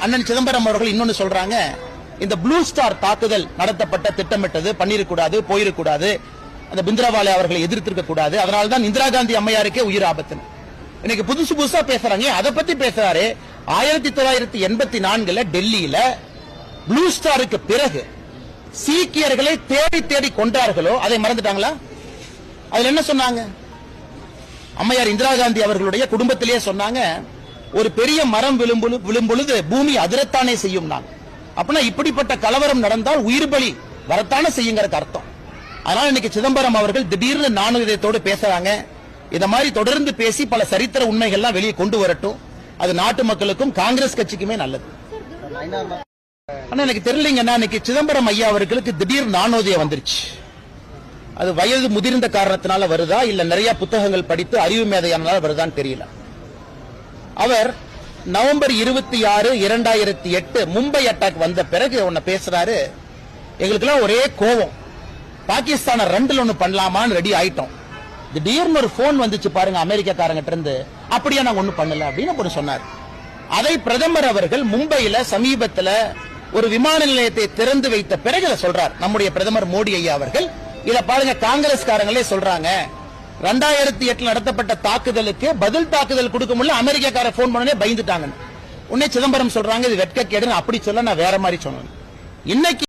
அண்ணன் சிதம்பரம் அவர்கள் இன்னொன்னு சொல்றாங்க, இந்த ப்ளூ ஸ்டார் தாக்குதல் நடத்தப்பட்ட திட்டமிட்டது பண்ணிருக்கூடாது, போயிருக்கூடாது, அந்த பிந்திரவாலே அவர்களை எதிர்த்திருக்க கூடாது, அதனால்தான் இந்திரா காந்தி அம்மையாருக்கே உயிர் ஆபத்து. இன்னைக்கு புதுசு புதுசா பேசுறாங்க, அதை பத்தி பேசுறாரு. 1984 டெல்லியில ப்ளூ ஸ்டாருக்கு பிறகு சீக்கியர்களை தேடி தேடி கொண்டார்களோ அதை மறந்துட்டாங்களா? அதுல என்ன சொன்னாங்க? அம்மையார் இந்திரா காந்தி அவர்களுடைய குடும்பத்திலேயே சொன்னாங்க, ஒரு பெரிய மரம் விழும்பொழுது பூமி அதிரத்தானே செய்யும். அப்படின்னா இப்படிப்பட்ட கலவரம் நடந்தால் உயிர் பலி வரத்தானே செய்யுங்கிற அர்த்தம். அதனால இன்னைக்கு சிதம்பரம் அவர்கள் திடீர்னு நாணயத்தோடு பேசுறாங்க. இத மாதிரி தொடர்ந்து பேசி பல சரித்திர உண்மைகள்லாம் வெளியே கொண்டு வரட்டும். அது நாட்டு மக்களுக்கும் காங்கிரஸ் கட்சிக்குமே நல்லது. ஆனா எனக்கு தெரியலீங்கன்னா, இன்னைக்கு சிதம்பரம் ஐயா அவர்களுக்கு திடீர் நாணோதயம் வந்துருச்சு. அது வயது முதிர்ந்த காரணத்தினால வருதா, இல்ல நிறைய புத்தகங்கள் படித்து அறிவு மேதையானால வருதான்னு தெரியல. அவர் நவம்பர் 26, 2008 மும்பை அட்டாக் வந்த பிறகு ஒன்னு பேசுறாரு. எங்களுக்கெல்லாம் ஒரே கோபம், பாகிஸ்தான 2ல் 1 பண்ணலாமான்னு ரெடி ஆயிட்டோம். திடீர்னு ஒரு போன் வந்துச்சு பாருங்க அமெரிக்காரங்கிட்ட இருந்து, அப்படியே நாங்க ஒண்ணும் பண்ணல அப்படின்னு சொன்னார். அதை பிரதமர் அவர்கள் மும்பையில சமீபத்தில் ஒரு விமான நிலையத்தை திறந்து வைத்த பிறகு சொல்றார். நம்முடைய பிரதமர் மோடி ஐயா அவர்கள் இத பாருங்க, காங்கிரஸ்காரங்களே சொல்றாங்க 2008 நடத்தப்பட்ட தாக்குதலுக்கு பதில் தாக்குதல் கொடுக்க முடியல, அமெரிக்கார போன் பண்ணனே பயந்துட்டாங்க. உடனே சிதம்பரம் சொல்றாங்க இது வெட்கக்கேடு, அப்படி சொல்ல நான் வேற மாதிரி சொன்னேன். இன்னைக்கு